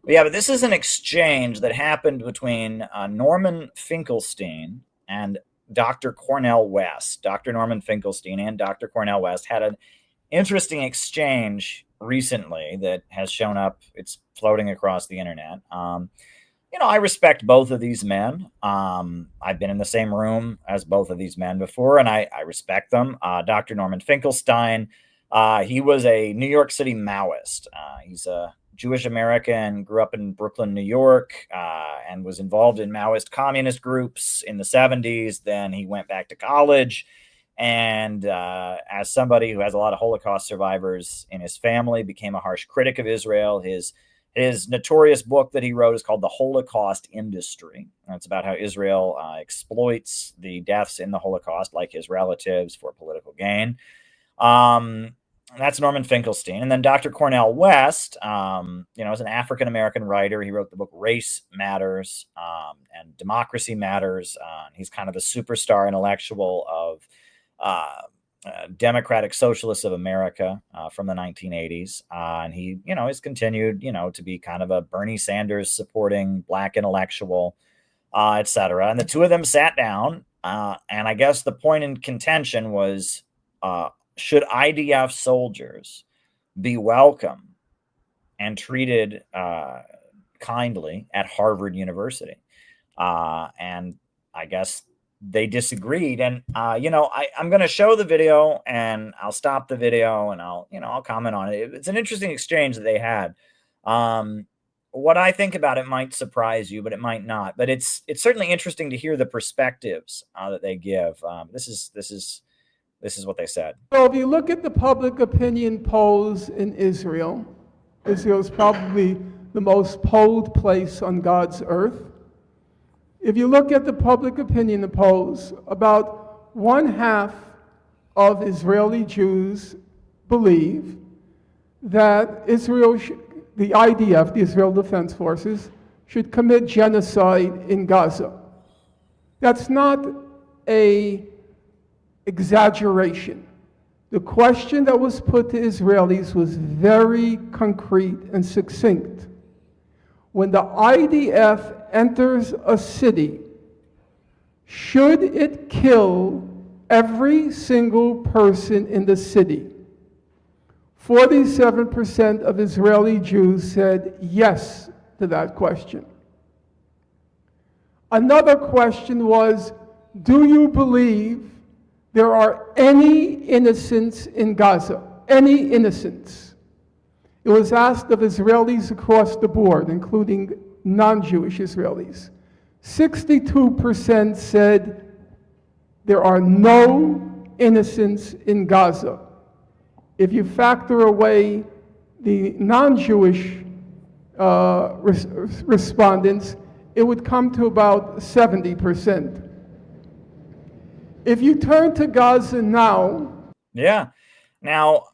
Yeah, but this is an exchange that happened between Norman Finkelstein and Dr. Cornel West. Dr. Norman Finkelstein and Dr. Cornel West had an interesting exchange recently that has shown up. It's floating across the internet. I respect both of these men. I've been in the same room as both of these men before, and I respect them. Dr. Norman Finkelstein, he was a New York City Maoist. He's a Jewish American, grew up in Brooklyn, New York, and was involved in Maoist communist groups in the 70s. Then he went back to college. And as somebody who has a lot of Holocaust survivors in his family, became a harsh critic of Israel. His notorious book that he wrote is called The Holocaust Industry. And it's about how Israel exploits the deaths in the Holocaust, like his relatives, for political gain. That's Norman Finkelstein. And then Dr. Cornel West, is an African-American writer. He wrote the book Race Matters and Democracy Matters. He's kind of the superstar intellectual of Democratic Socialists of America from the 1980s. And he, has continued, to be kind of a Bernie Sanders supporting Black intellectual, et cetera. And the two of them sat down. And I guess the point in contention was, should IDF soldiers be welcome and treated kindly at Harvard University? And I guess they disagreed. And, I'm going to show the video and I'll stop the video and I'll comment on it. It's an interesting exchange that they had. What I think about it might surprise you, but it might not. But it's certainly interesting to hear the perspectives that they give. This is what they said. So if you look at the public opinion polls in Israel, Israel is probably the most polled place on God's earth. If you look at the public opinion polls, about 1/2 of Israeli Jews believe that Israel, the IDF, the Israel Defense Forces, should commit genocide in Gaza. That's not an exaggeration. The question that was put to Israelis was very concrete and succinct. When the IDF enters a city, should it kill every single person in the city? 47% of Israeli Jews said yes to that question. Another question was, do you believe there are any innocents in Gaza? Any innocents? It was asked of Israelis across the board, including non-Jewish Israelis. 62% said there are no innocents in Gaza. If you factor away the non-Jewish respondents, it would come to about 70%. If you turn to Gaza now... Yeah. Now,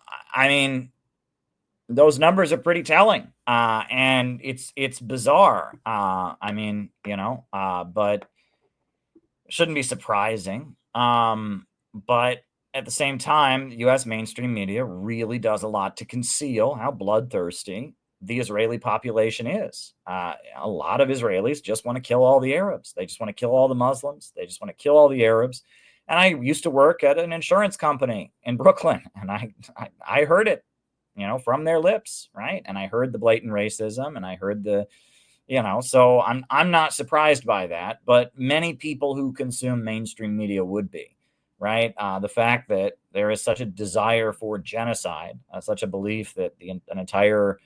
those numbers are pretty telling. And it's bizarre. But shouldn't be surprising. But at the same time, U.S. mainstream media really does a lot to conceal how bloodthirsty the Israeli population is. A lot of Israelis just want to kill all the Arabs. They just want to kill all the Muslims. They just want to kill all the Arabs. And I used to work at an insurance company in Brooklyn, and I heard it, from their lips, right? And I heard the blatant racism, and I heard so I'm not surprised by that, but many people who consume mainstream media would be, right? The fact that there is such a desire for genocide, such a belief that an entire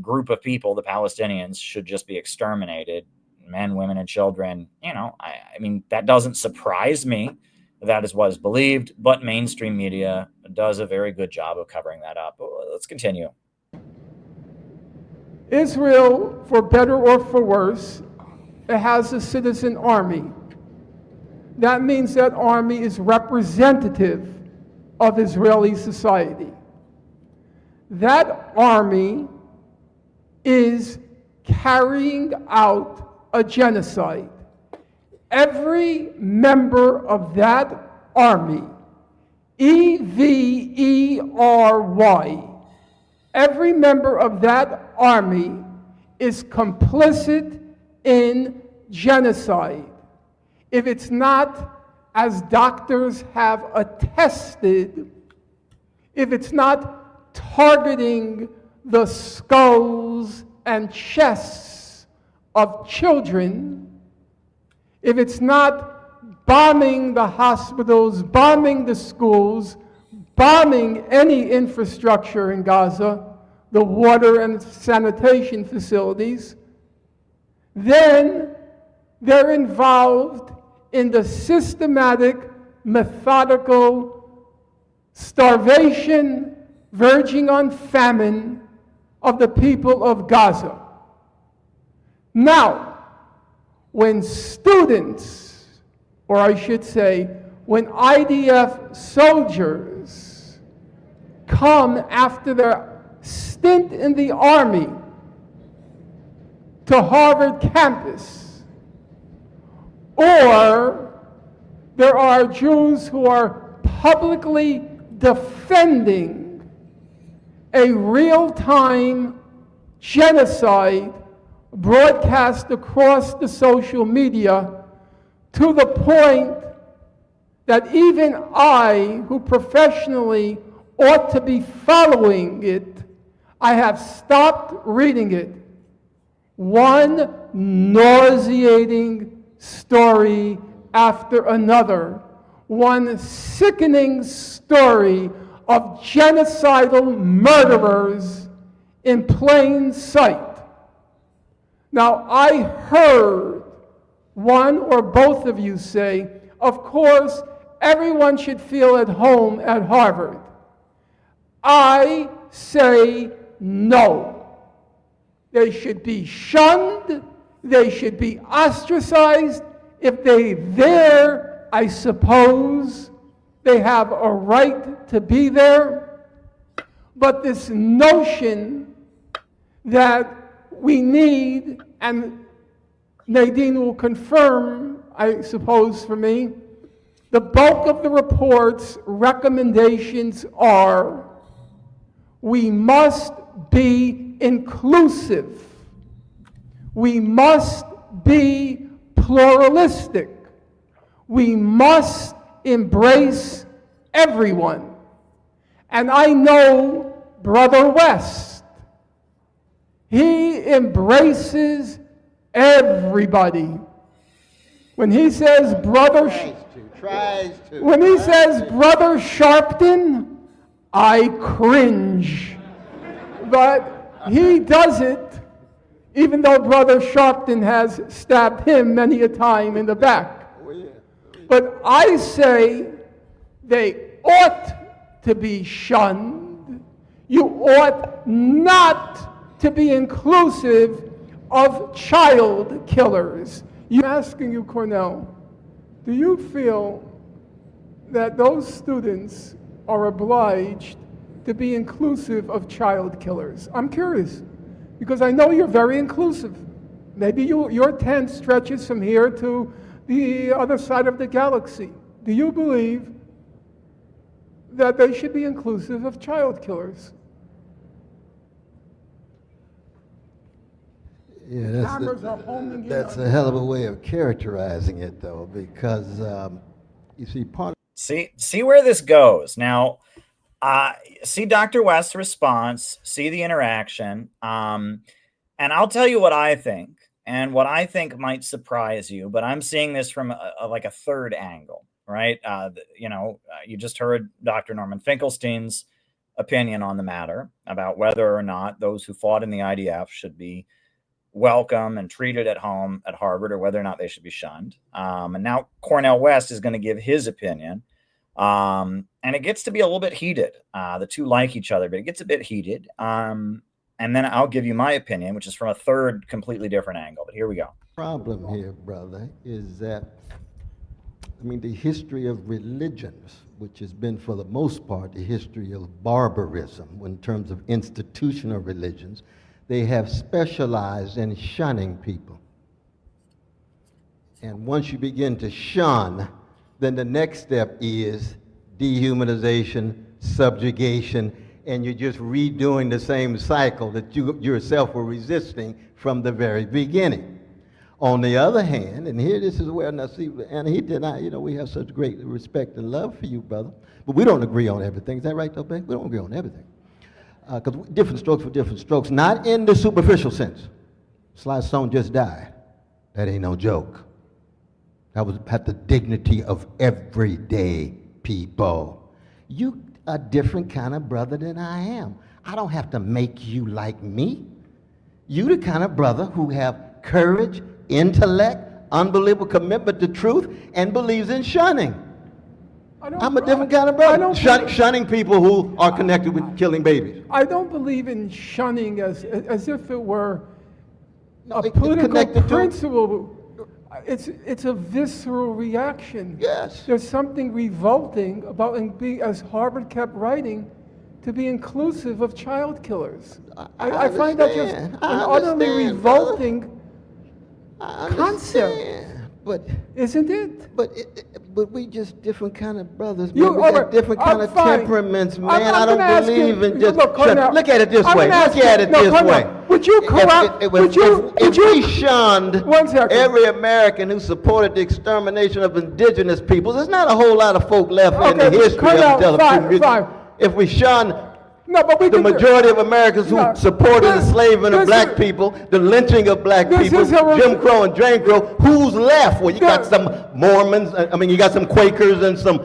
group of people, the Palestinians, should just be exterminated, men, women, and children, that doesn't surprise me. That is what is believed, but mainstream media does a very good job of covering that up. Let's continue. Israel, for better or for worse, it has a citizen army. That means that army is representative of Israeli society. That army is carrying out a genocide. Every member of that army, EVERY, every member of that army is complicit in genocide. If it's not, as doctors have attested, if it's not targeting the skulls and chests of children, if it's not bombing the hospitals, bombing the schools, bombing any infrastructure in Gaza, the water and sanitation facilities, then they're involved in the systematic, methodical starvation, verging on famine of the people of Gaza. Now, when students, or I should say, when IDF soldiers come after their stint in the Army to Harvard campus, or there are Jews who are publicly defending a real-time genocide broadcast across the social media to the point that even I, who professionally ought to be following it, I have stopped reading it. One nauseating story after another, one sickening story of genocidal murderers in plain sight. Now, I heard one or both of you say, of course, everyone should feel at home at Harvard. I say no. They should be shunned. They should be ostracized. If they're there, I suppose they have a right to be there. But this notion that we need, and Nadine will confirm, I suppose for me, the bulk of the report's recommendations are we must be inclusive. We must be pluralistic. We must embrace everyone. And I know Brother West. He embraces everybody. When he says Brother when he says Brother Sharpton, I cringe. But he does it, even though Brother Sharpton has stabbed him many a time in the back. But I say they ought to be shunned. You ought not to be inclusive of child killers. I'm asking you, Cornel, do you feel that those students are obliged to be inclusive of child killers? I'm curious, because I know you're very inclusive. Maybe your tent stretches from here to the other side of the galaxy. Do you believe that they should be inclusive of child killers? Yeah, that's a hell of a way of characterizing it, though, because you see, see where this goes now. See Dr. West's response, see the interaction, and I'll tell you what I think, and what I think might surprise you. But I'm seeing this from like a third angle, right? You just heard Dr. Norman Finkelstein's opinion on the matter about whether or not those who fought in the IDF should be welcome and treated at home at Harvard, or whether or not they should be shunned. And now Cornel West is going to give his opinion. And it gets to be a little bit heated. The two like each other, but it gets a bit heated. And then I'll give you my opinion, which is from a third, completely different angle. But here we go. Problem here, brother, is that, the history of religions, which has been for the most part the history of barbarism in terms of institutional religions, they have specialized in shunning people. And once you begin to shun, then the next step is dehumanization, subjugation, and you're just redoing the same cycle that you yourself were resisting from the very beginning. On the other hand, and here this is where, now see, and he did not, we have such great respect and love for you, brother, but we don't agree on everything. Is that right, though, babe? We don't agree on everything. Because different strokes for different strokes, not in the superficial sense. Sly Stone just died. That ain't no joke. That was at the dignity of everyday people. You a different kind of brother than I am. I don't have to make you like me. You the kind of brother who have courage, intellect, unbelievable commitment to truth, and believes in shunning. I'm a different kind of brother. Shunning people who are connected with killing babies. I don't believe in shunning as if it were No, a it's political connected to- principle. It's a visceral reaction. Yes. There's something revolting about being, as Harvard kept writing, to be inclusive of child killers. I find that just an utterly revolting concept. But isn't it? But we just different kind of brothers. You- Man. We got different kind of fine. temperaments, man. I'm I gonna ask don't you- believe in just. look, Cornel, look at it this I'm way. gonna ask Look at it you- no, this Cornel, way. would you corrupt? If Would we you? shunned One second. every American who supported the extermination of indigenous peoples, there's not a whole lot of folk left in the Okay, history Cornel, of the television. fine. If we shun No, but we the could- majority of Americans who No, supported the this- enslavement of this black is- people, the lynching of black this people, is a- Jim Crow and Jane Crow, who's left? Well, you got This- some Mormons, you got some Quakers and some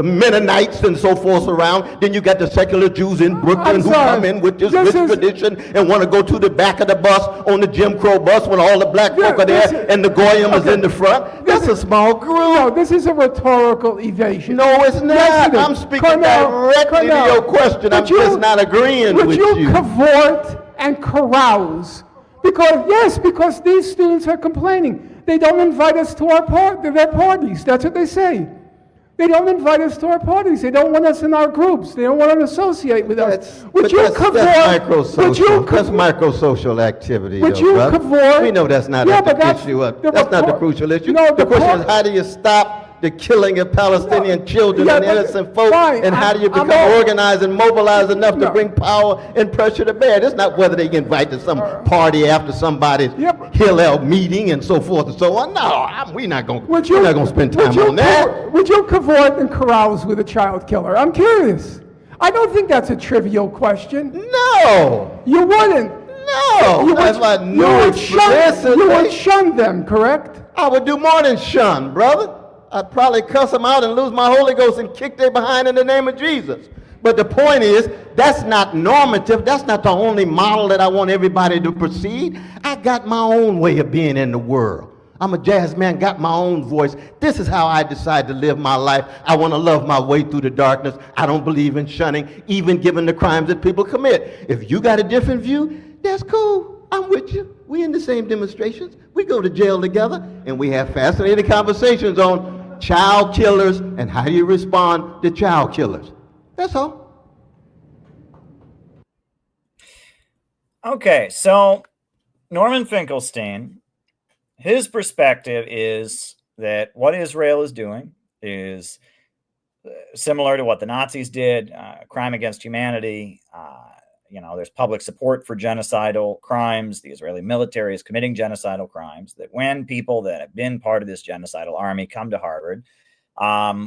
Mennonites and so forth around. Then you got the secular Jews in Brooklyn I'm who sorry. come in with this This rich is- tradition and want to go to the back of the bus on the Jim Crow bus when all the black Yeah, folk are this there is- and the Goyim is okay. in the front. That's a small group. No, this is a rhetorical evasion. No, it's not. Yes, it is. I'm speaking Cornel, directly to your question. I'm would you- just not agreeing would with you. you. Cavort and carouse? Because these students are complaining. They don't invite us to their parties. That's what they say. They don't invite us to our parties. They don't want us in our groups. They don't want to associate with us. That's microsocial activity, Would though, you brother. cavort? We know that's not Yeah, at but the that's issue. the That's not the report- crucial issue. No, the the question is, report- how do you stop the killing of Palestinian children Yeah, and but- innocent folk, fine, and how do you I'm become all- organized and mobilized enough to No. bring power and pressure to bear? It's not whether they get invited to some party after somebody's Yep. Hillel meeting and so forth and so on. No, we're not going Would to spend time on that. Would you cavort and carouse with a child killer? I'm curious. I don't think that's a trivial question. No. You wouldn't. No. That's my new explicit. You would shun them, correct? I would do more than shun, brother. I'd probably cuss them out and lose my Holy Ghost and kick their behind in the name of Jesus. But the point is, that's not normative. That's not the only model that I want everybody to proceed. I got my own way of being in the world. I'm a jazz man, got my own voice. This is how I decide to live my life. I want to love my way through the darkness. I don't believe in shunning, even given the crimes that people commit. If you got a different view, that's cool. I'm with you. We in the same demonstrations. We go to jail together, and we have fascinating conversations on child killers and how do you respond to child killers. That's all. Okay, so Norman Finkelstein, his perspective is that what Israel is doing is similar to what the Nazis did, crime against humanity. There's public support for genocidal crimes. The Israeli military is committing genocidal crimes. That when people that have been part of this genocidal army come to Harvard,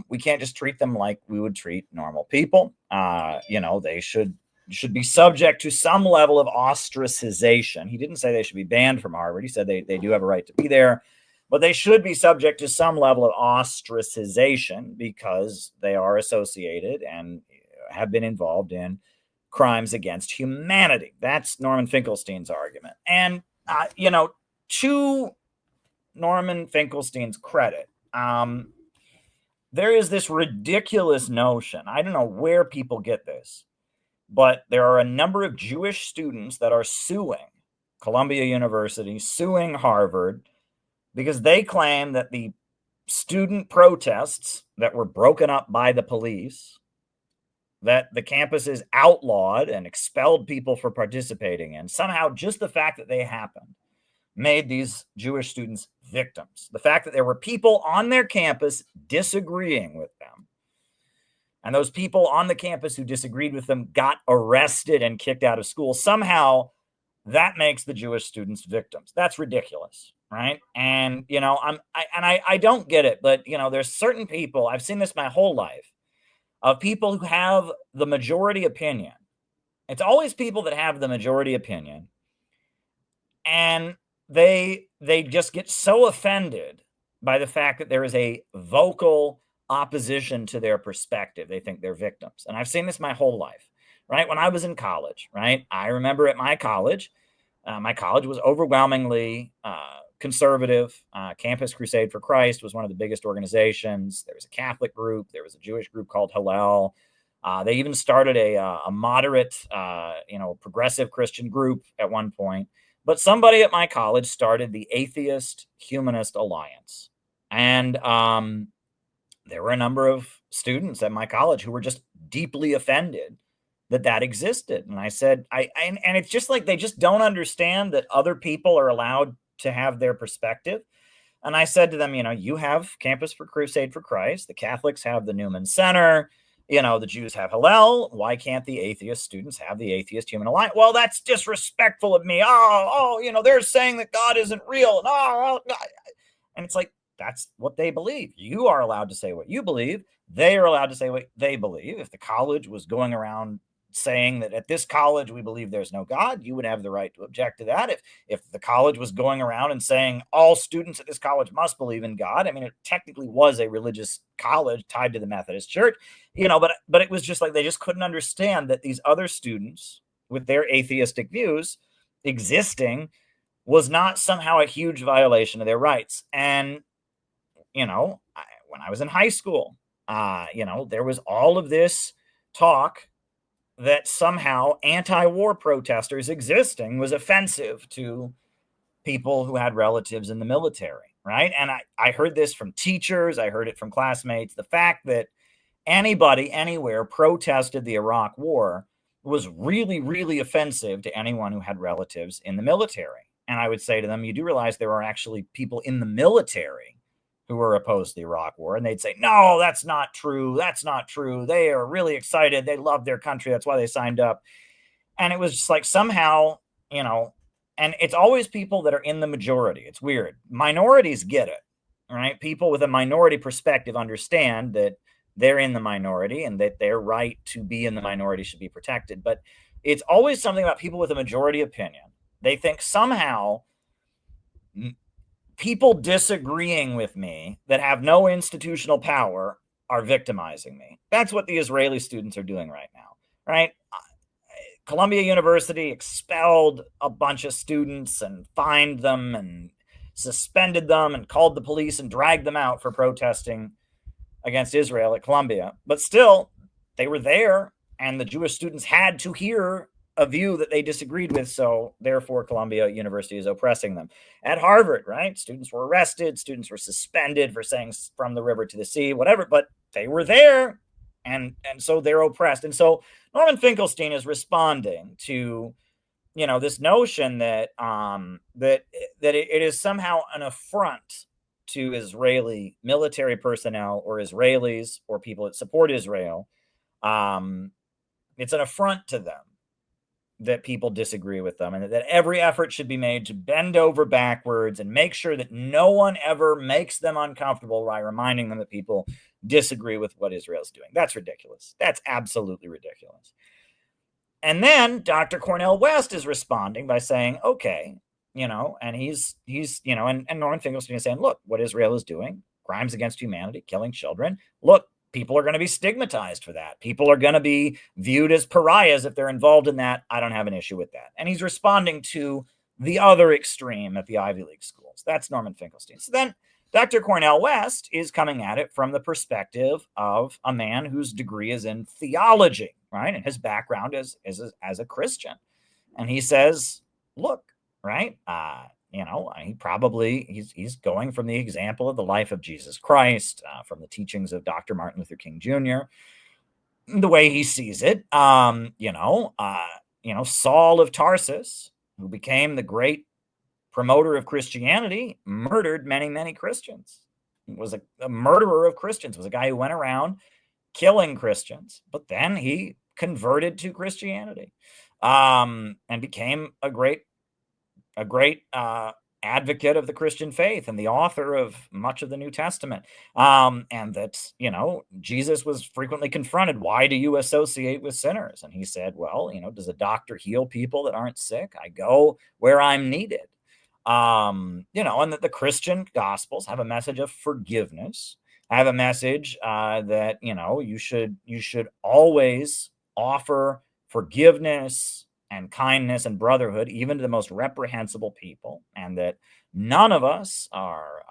we can't just treat them like we would treat normal people. They should be subject to some level of ostracization. He didn't say they should be banned from Harvard. He said they do have a right to be there, but they should be subject to some level of ostracization because they are associated and have been involved in crimes against humanity. That's Norman Finkelstein's argument. And, to Norman Finkelstein's credit, there is this ridiculous notion. I don't know where people get this, but there are a number of Jewish students that are suing Columbia University, suing Harvard, because they claim that the student protests that were broken up by the police, that the campuses outlawed and expelled people for participating in, somehow just the fact that they happened made these Jewish students victims. The fact that there were people on their campus disagreeing with them And those people on the campus who disagreed with them got arrested and kicked out of school. Somehow that makes the Jewish students victims. That's ridiculous, right? And, I don't get it, but, there's certain people, I've seen this my whole life, of people who have the majority opinion. It's always people that have the majority opinion, and they just get so offended by the fact that there is a vocal opposition to their perspective. They think they're victims. And I've seen this my whole life, right? When I was in college, right? I remember at my college was overwhelmingly conservative. Campus Crusade for Christ was one of the biggest organizations. There was a Catholic group. There was a Jewish group called Hillel. They even started a moderate, progressive Christian group at one point. But somebody at my college started the Atheist Humanist Alliance. And there were a number of students at my college who were just deeply offended that existed. And I said, and it's just like they just don't understand that other people are allowed to have their perspective. And I said to them, you have Campus for Crusade for Christ. The Catholics have the Newman Center. The Jews have Hillel. Why can't the atheist students have the Atheist Human Alliance? Well, that's disrespectful of me. They're saying that God isn't real. And it's like, that's what they believe. You are allowed to say what you believe. They are allowed to say what they believe. If the college was going around saying that at this college we believe there's no God, you would have the right to object to that. If the college was going around and saying all students at this college must believe in God, I mean, it technically was a religious college tied to the Methodist Church, but it was just like they just couldn't understand that these other students with their atheistic views existing was not somehow a huge violation of their rights. And when I was in high school, there was all of this talk that somehow anti-war protesters existing was offensive to people who had relatives in the military, right? And I heard this from teachers. I heard it from classmates. The fact that anybody anywhere protested the Iraq War was really, really offensive to anyone who had relatives in the military. And I would say to them, you do realize there are actually people in the military who were opposed to the Iraq War. And they'd say, no, that's not true. That's not true. They are really excited. They love their country. That's why they signed up. And it was just like somehow, and it's always people that are in the majority. It's weird. Minorities get it, right? People with a minority perspective understand that they're in the minority and that their right to be in the minority should be protected. But it's always something about people with a majority opinion. They think somehow people disagreeing with me that have no institutional power are victimizing me. That's what the Israeli students are doing right now, right? Columbia University expelled a bunch of students and fined them and suspended them and called the police and dragged them out for protesting against Israel at Columbia. But still, they were there, and the Jewish students had to hear a view that they disagreed with, so therefore Columbia University is oppressing them. At Harvard, right, students were arrested, students were suspended for saying from the river to the sea, whatever, but they were there, and so they're oppressed. And so Norman Finkelstein is responding to, this notion that that it is somehow an affront to Israeli military personnel or Israelis or people that support Israel. It's an affront to them that people disagree with them, and that every effort should be made to bend over backwards and make sure that no one ever makes them uncomfortable by reminding them that people disagree with what Israel's doing. That's ridiculous. That's absolutely ridiculous. And then Dr. Cornel West is responding by saying, okay, and he's and Norman Finkelstein is saying, look, what Israel is doing, crimes against humanity, killing children. Look, people are going to be stigmatized for that. People are going to be viewed as pariahs if they're involved in that. I don't have an issue with that. And he's responding to the other extreme at the Ivy League schools. That's Norman Finkelstein. So then Dr. Cornel West is coming at it from the perspective of a man whose degree is in theology, right? And his background is as a Christian. And he says, look, right, he's going from the example of the life of Jesus Christ, from the teachings of Dr. Martin Luther King Jr., the way he sees it. Saul of Tarsus, who became the great promoter of Christianity, murdered many, many Christians. He was a murderer of Christians, was a guy who went around killing Christians, but then he converted to Christianity, and became a great advocate of the Christian faith and the author of much of the New Testament. And that, Jesus was frequently confronted. Why do you associate with sinners? And he said, well, does a doctor heal people that aren't sick? I go where I'm needed. And that the Christian gospels have a message of forgiveness. I have a message that, you should always offer forgiveness and kindness and brotherhood, even to the most reprehensible people, and that none of us are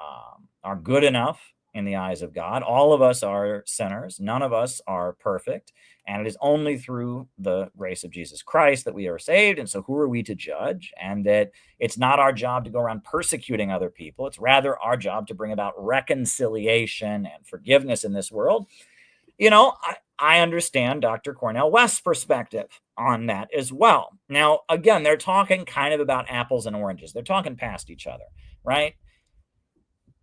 good enough in the eyes of God. All of us are sinners. None of us are perfect, and it is only through the grace of Jesus Christ that we are saved. And so, who are we to judge? And that it's not our job to go around persecuting other people. It's rather our job to bring about reconciliation and forgiveness in this world. I understand Dr. Cornel West's perspective on that as well. Now, again, they're talking kind of about apples and oranges. They're talking past each other, right?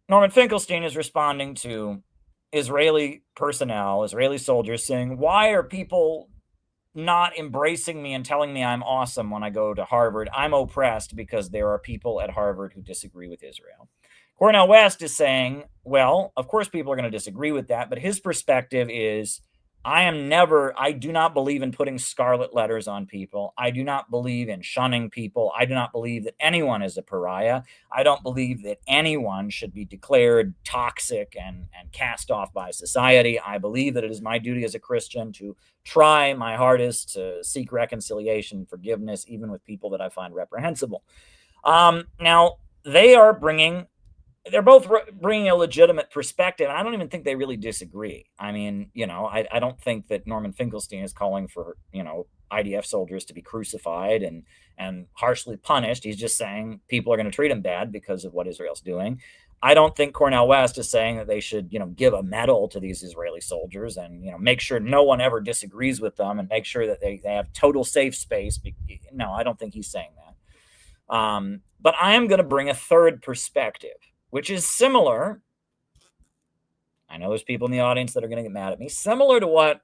Norman Finkelstein is responding to Israeli personnel, Israeli soldiers, saying, why are people not embracing me and telling me I'm awesome when I go to Harvard? I'm oppressed because there are people at Harvard who disagree with Israel. Cornel West is saying, well, of course people are going to disagree with that, but his perspective is, I do not believe in putting scarlet letters on people. I do not believe in shunning people. I do not believe that anyone is a pariah. I don't believe that anyone should be declared toxic and cast off by society. I believe that it is my duty as a Christian to try my hardest to seek reconciliation and forgiveness, even with people that I find reprehensible. Now, they're both bringing a legitimate perspective. I don't even think they really disagree. I mean, I don't think that Norman Finkelstein is calling for, IDF soldiers to be crucified and harshly punished. He's just saying people are going to treat them bad because of what Israel's doing. I don't think Cornel West is saying that they should, give a medal to these Israeli soldiers and, make sure no one ever disagrees with them and make sure that they have total safe space. No, I don't think he's saying that. But I am going to bring a third perspective, which is similar. I know there's people in the audience that are going to get mad at me. Similar to what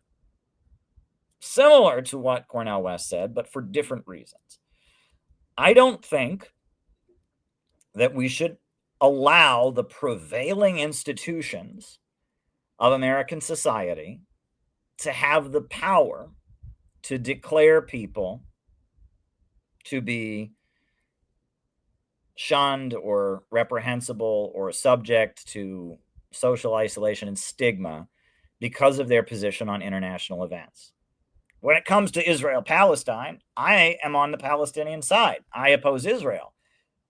Cornel West said, but for different reasons. I don't think that we should allow the prevailing institutions of American society to have the power to declare people to be shunned or reprehensible or subject to social isolation and stigma because of their position on international events. When it comes to Israel-Palestine, I am on the Palestinian side. I oppose Israel.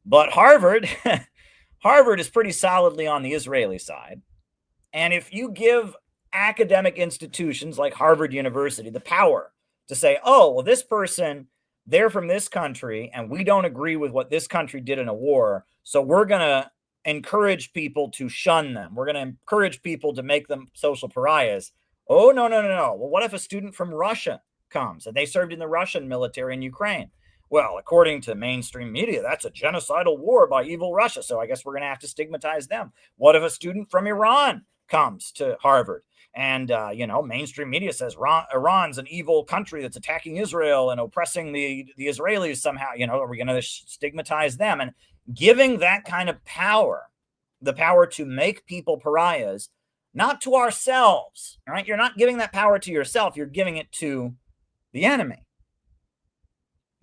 But Harvard is pretty solidly on the Israeli side. And if you give academic institutions like Harvard University the power to say, oh, well, this person, they're from this country and we don't agree with what this country did in a war, so we're going to encourage people to shun them. We're going to encourage people to make them social pariahs. Oh, no. Well, what if a student from Russia comes and they served in the Russian military in Ukraine? Well, according to mainstream media, that's a genocidal war by evil Russia, so I guess we're going to have to stigmatize them. What if a student from Iran comes to Harvard? And, mainstream media says Iran's an evil country that's attacking Israel and oppressing the Israelis somehow. Are we going to stigmatize them? And giving that kind of power, the power to make people pariahs, not to ourselves, right? You're not giving that power to yourself. You're giving it to the enemy.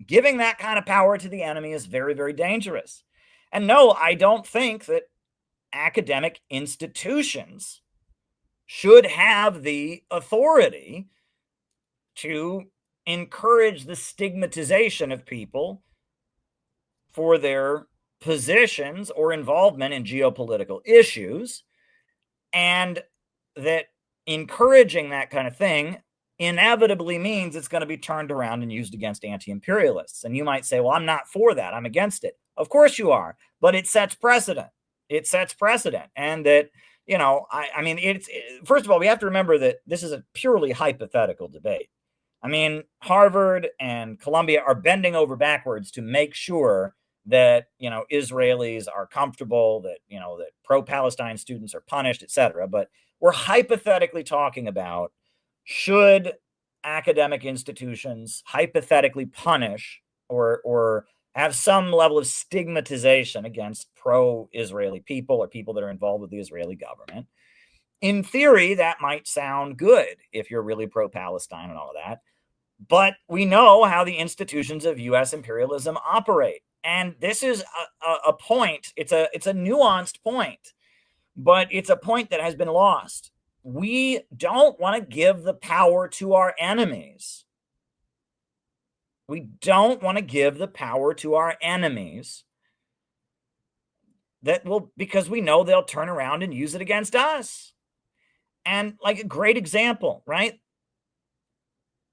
Giving that kind of power to the enemy is very, very dangerous. And no, I don't think that academic institutions should have the authority to encourage the stigmatization of people for their positions or involvement in geopolitical issues, and that encouraging that kind of thing inevitably means it's going to be turned around and used against anti-imperialists. And you might say, well, I'm not for that. I'm against it. Of course you are, but it sets precedent. And that, first of all, we have to remember that this is a purely hypothetical debate. I mean, Harvard and Columbia are bending over backwards to make sure that, Israelis are comfortable, that, that pro-Palestine students are punished, etc. But we're hypothetically talking about should academic institutions hypothetically punish or have some level of stigmatization against pro-Israeli people or people that are involved with the Israeli government. In theory, that might sound good if you're really pro-Palestine and all of that. But we know how the institutions of U.S. imperialism operate. And this is a point. It's a nuanced point, but it's a point that has been lost. We don't want to give the power to our enemies. We don't want to give the power to our enemies because we know they'll turn around and use it against us. And like a great example, right?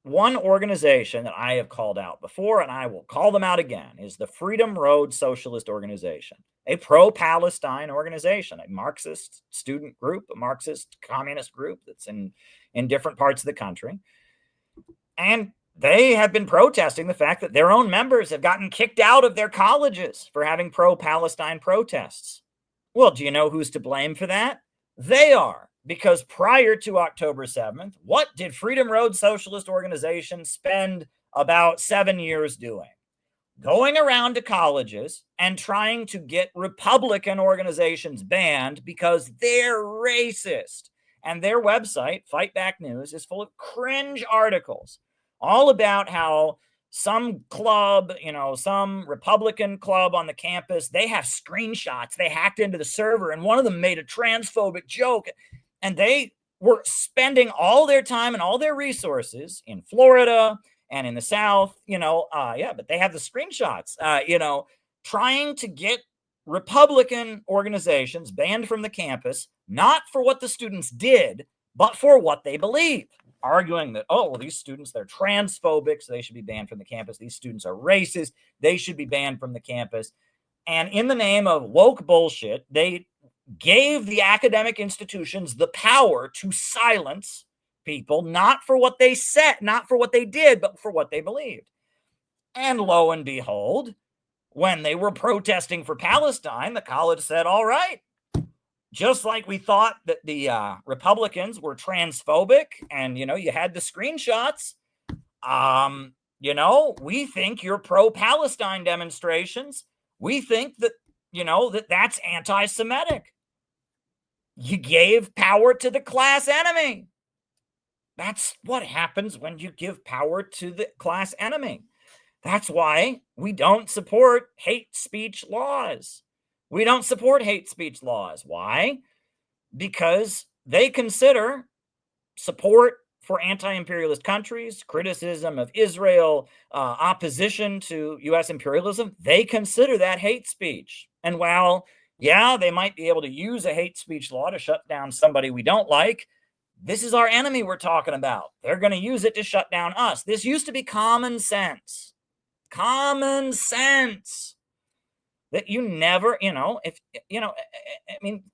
One organization that I have called out before, and I will call them out again, is the Freedom Road Socialist Organization, a pro-Palestine organization, a Marxist student group, a Marxist communist group that's in different parts of the country. And they have been protesting the fact that their own members have gotten kicked out of their colleges for having pro-Palestine protests. Well, do you know who's to blame for that? They are. Because prior to October 7th, what did Freedom Road Socialist Organization spend about 7 years doing? Going around to colleges and trying to get Republican organizations banned because they're racist. And their website, Fight Back News, is full of cringe articles all about how some club, some Republican club on the campus, they have screenshots. They hacked into the server, and one of them made a transphobic joke. And they were spending all their time and all their resources in Florida and in the South, but they have the screenshots, trying to get Republican organizations banned from the campus, not for what the students did, but for what they believe, arguing that, these students, they're transphobic, so they should be banned from the campus. These students are racist. They should be banned from the campus. And in the name of woke bullshit, they gave the academic institutions the power to silence people, not for what they said, not for what they did, but for what they believed. And lo and behold, when they were protesting for Palestine, the college said, all right, just like we thought that the Republicans were transphobic and, you had the screenshots, we think you're pro-Palestine demonstrations. We think that, that's anti-Semitic. You gave power to the class enemy. That's what happens when you give power to the class enemy. That's why we don't support hate speech laws. We don't support hate speech laws. Why? Because they consider support for anti-imperialist countries, criticism of Israel, opposition to U.S. imperialism, they consider that hate speech. And while, they might be able to use a hate speech law to shut down somebody we don't like, this is our enemy we're talking about. They're going to use it to shut down us. This used to be common sense. Common sense. That you never,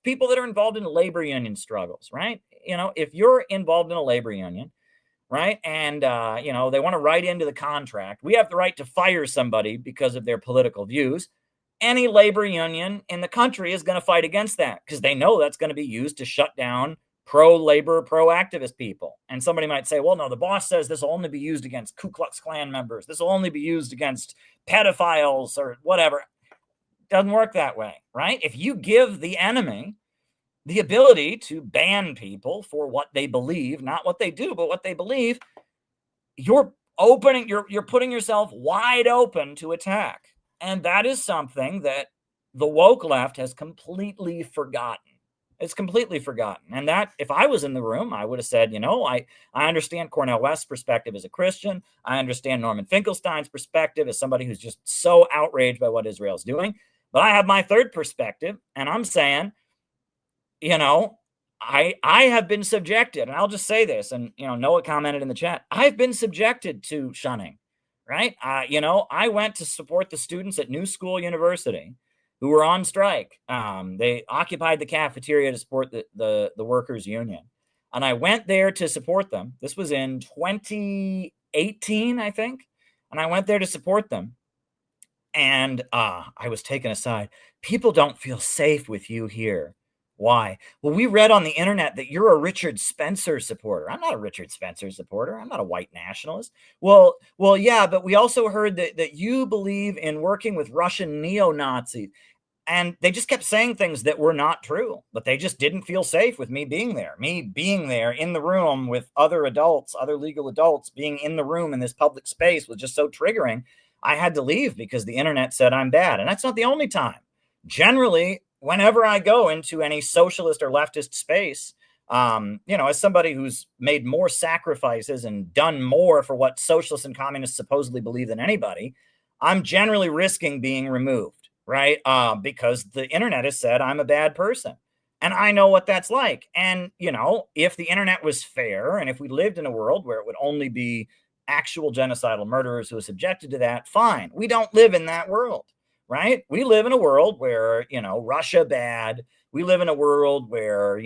people that are involved in labor union struggles, right? If you're involved in a labor union, right, and, they want to write into the contract, we have the right to fire somebody because of their political views. Any labor union in the country is going to fight against that because they know that's going to be used to shut down pro-labor, pro-activist people. And somebody might say, well, no, the boss says this will only be used against Ku Klux Klan members. This will only be used against pedophiles or whatever. Doesn't work that way, right? If you give the enemy the ability to ban people for what they believe, not what they do, but what they believe, you're putting yourself wide open to attack. And that is something that the woke left has completely forgotten. It's completely forgotten. And that, if I was in the room, I would have said, I understand Cornel West's perspective as a Christian. I understand Norman Finkelstein's perspective as somebody who's just so outraged by what Israel's doing. But I have my third perspective, and I'm saying, I have been subjected, and I'll just say this, and, Noah commented in the chat, I've been subjected to shunning, right? I went to support the students at New School University who were on strike. They occupied the cafeteria to support the workers' union. And I went there to support them. This was in 2018, I think. And I went there to support them. And I was taken aside. People don't feel safe with you here. Why? Well, we read on the internet that you're a Richard Spencer supporter. I'm not a Richard Spencer supporter. I'm not a white nationalist. Well, yeah, but we also heard that you believe in working with Russian neo-Nazis. And they just kept saying things that were not true, but they just didn't feel safe with me being there. Me being there in the room with other adults, other legal adults, being in the room in this public space was just so triggering. I had to leave because the internet said I'm bad. And that's not the only time. Generally, whenever I go into any socialist or leftist space, as somebody who's made more sacrifices and done more for what socialists and communists supposedly believe than anybody, I'm generally risking being removed. Right? Because the internet has said I'm a bad person. And I know what that's like. And, if the internet was fair and if we lived in a world where it would only be actual genocidal murderers who are subjected to that, fine. We don't live in that world, right? We live in a world where, Russia bad. We live in a world where,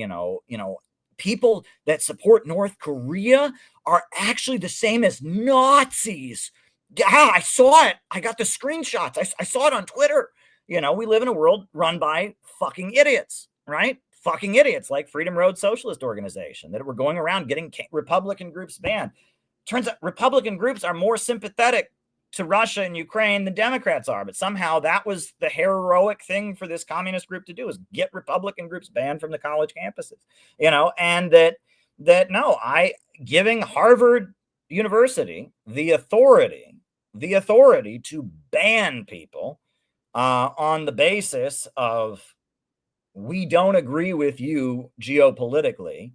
people that support North Korea are actually the same as Nazis. Yeah, I saw it. I got the screenshots. I saw it on Twitter. We live in a world run by fucking idiots, right? Fucking idiots like Freedom Road Socialist Organization that were going around getting Republican groups banned. Turns out Republican groups are more sympathetic to Russia and Ukraine than Democrats are, but somehow that was the heroic thing for this communist group to do, is get Republican groups banned from the college campuses, and giving Harvard University the authority to ban people on the basis of we don't agree with you geopolitically,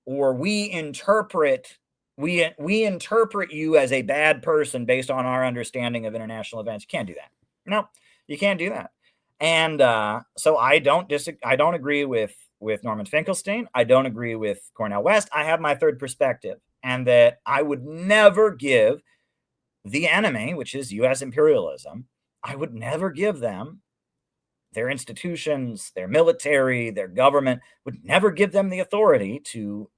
or we interpret you as a bad person based on our understanding of international events. You can't do that. No, you can't do that. And so I don't agree with Norman Finkelstein. I don't agree with Cornel West. I have my third perspective, and that I would never give the enemy, which is U.S. imperialism, I would never give them, their institutions, their military, their government, would never give them the authority to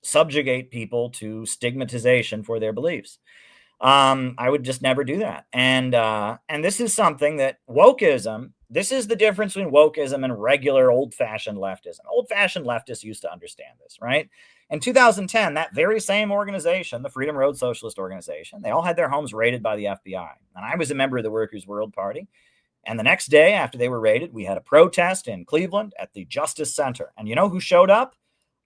subjugate people to stigmatization for their beliefs. I would just never do that. And this is something that wokeism, this is the difference between wokeism and regular old-fashioned leftism. Old-fashioned leftists used to understand this, right? In 2010, that very same organization, the Freedom Road Socialist Organization, they all had their homes raided by the FBI. And I was a member of the Workers' World Party. And the next day after they were raided, we had a protest in Cleveland at the Justice Center. And you know who showed up?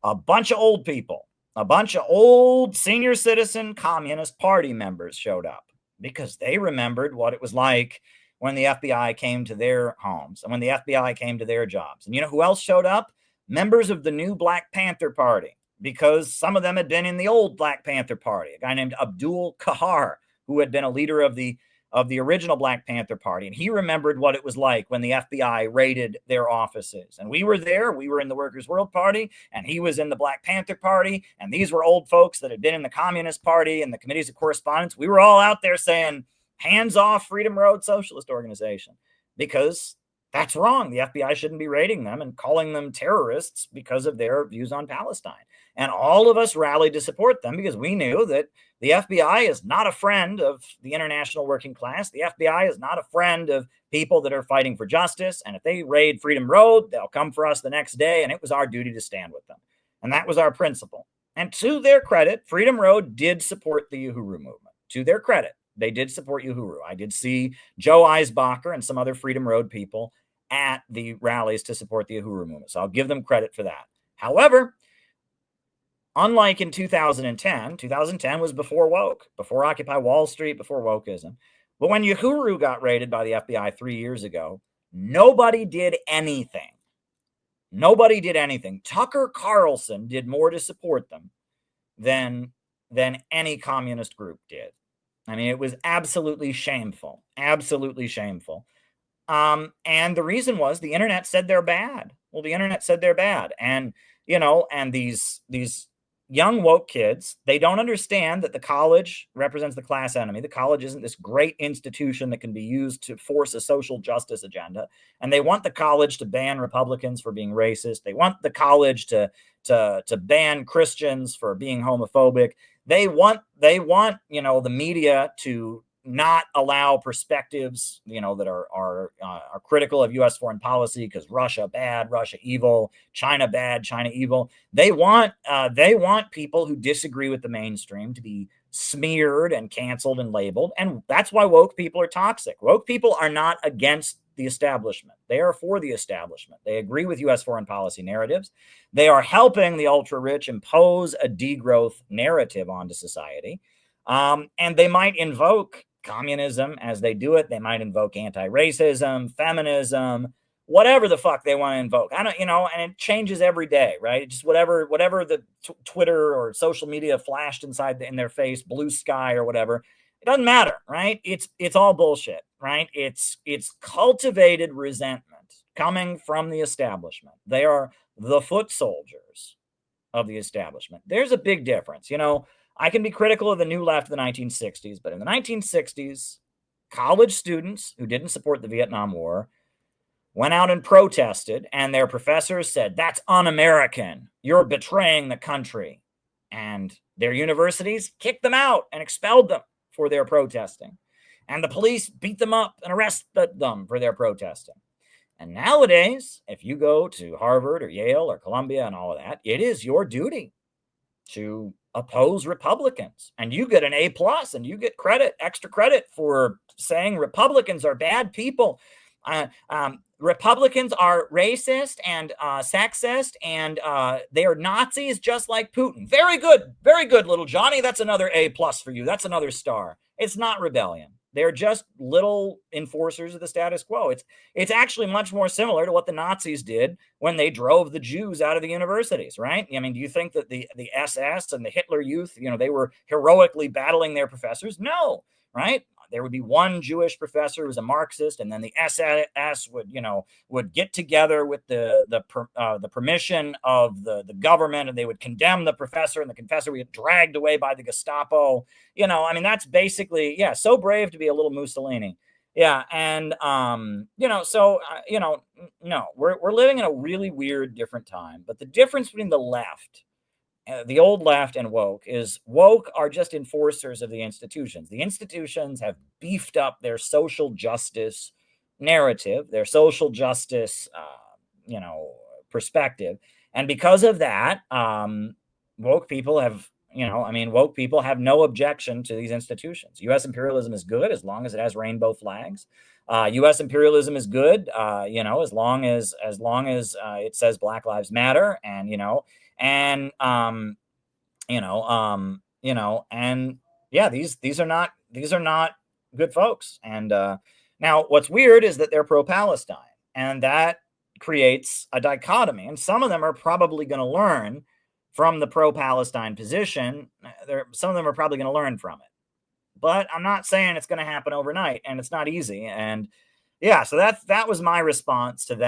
A bunch of old people. A bunch of old senior citizen Communist Party members showed up because they remembered what it was like when the FBI came to their homes and when the FBI came to their jobs. And you know who else showed up? Members of the new Black Panther Party, because some of them had been in the old Black Panther Party. A guy named Abdul Kahar, who had been a leader of the original Black Panther Party. And he remembered what it was like when the FBI raided their offices. And we were there. We were in the Workers' World Party, and he was in the Black Panther Party. And these were old folks that had been in the Communist Party and the committees of correspondence. We were all out there saying, hands off Freedom Road Socialist Organization, because that's wrong. The FBI shouldn't be raiding them and calling them terrorists because of their views on Palestine. And all of us rallied to support them because we knew that the FBI is not a friend of the international working class. The FBI is not a friend of people that are fighting for justice. And if they raid Freedom Road, they'll come for us the next day. And it was our duty to stand with them. And that was our principle. And to their credit, Freedom Road did support the Uhuru movement. To their credit, they did support Uhuru. I did see Joe Eisbacher and some other Freedom Road people at the rallies to support the Uhuru movement. So I'll give them credit for that. However, unlike in 2010 was before woke, before Occupy Wall Street, before wokeism. But when Uhuru got raided by the FBI 3 years ago, nobody did anything. Nobody did anything. Tucker Carlson did more to support them than any communist group did. I mean, it was absolutely shameful, absolutely shameful. And the reason was the internet said they're bad. Well, the internet said they're bad. And, and these young woke kids, they don't understand that the college represents the class enemy. The college isn't this great institution that can be used to force a social justice agenda. And they want the college to ban Republicans for being racist. They want the college to ban Christians for being homophobic. They want, the media to not allow perspectives, that are critical of U.S. foreign policy, because Russia bad, Russia evil, China bad, China evil. They want people who disagree with the mainstream to be smeared and canceled and labeled, and that's why woke people are toxic. Woke people are not against the establishment. They are for the establishment. They agree with U.S. foreign policy narratives. They are helping the ultra-rich impose a degrowth narrative onto society. And they might invoke communism as they do it. They might invoke anti-racism, feminism, whatever the fuck they want to invoke. I don't, and it changes every day, right? Just whatever the Twitter or social media flashed in their face, blue sky or whatever. It doesn't matter, right? It's all bullshit, right? It's cultivated resentment coming from the establishment. They are the foot soldiers of the establishment. There's a big difference. I can be critical of the new left of the 1960s, but in the 1960s, college students who didn't support the Vietnam War went out and protested, and their professors said, "That's un-American. You're betraying the country." And their universities kicked them out and expelled them for their protesting. And the police beat them up and arrested them for their protesting. And nowadays, if you go to Harvard or Yale or Columbia and all of that, it is your duty to oppose Republicans, and you get an A+, and you get extra credit for saying Republicans are bad people. Republicans are racist and sexist, and they are Nazis just like Putin. Very good, little Johnny. That's another A+ for you. That's another star. It's not rebellion. They're just little enforcers of the status quo. It's actually much more similar to what the Nazis did when they drove the Jews out of the universities, right? I mean, do you think that the SS and the Hitler Youth, they were heroically battling their professors? No, right? There would be one Jewish professor who was a Marxist, and then the SS would get together with the permission of the government, and they would condemn the professor, and the professor would get dragged away by the Gestapo. That's basically, so brave to be a little Mussolini. Yeah, and no, we're living in a really weird, different time. But the difference between the left, the old left, and woke is woke are just enforcers of the institutions. The institutions have beefed up their social justice narrative, their social justice, perspective. And because of that, woke people have, woke people have no objection to these institutions. U.S. imperialism is good as long as it has rainbow flags. U.S. imperialism is good, as long as it says Black Lives Matter, and these are not good folks. And now what's weird is that they're pro-Palestine, and that creates a dichotomy. And some of them are probably going to learn from the pro-Palestine position. Some of them are probably going to learn from it, but I'm not saying it's going to happen overnight, and it's not easy. And so that was my response to that.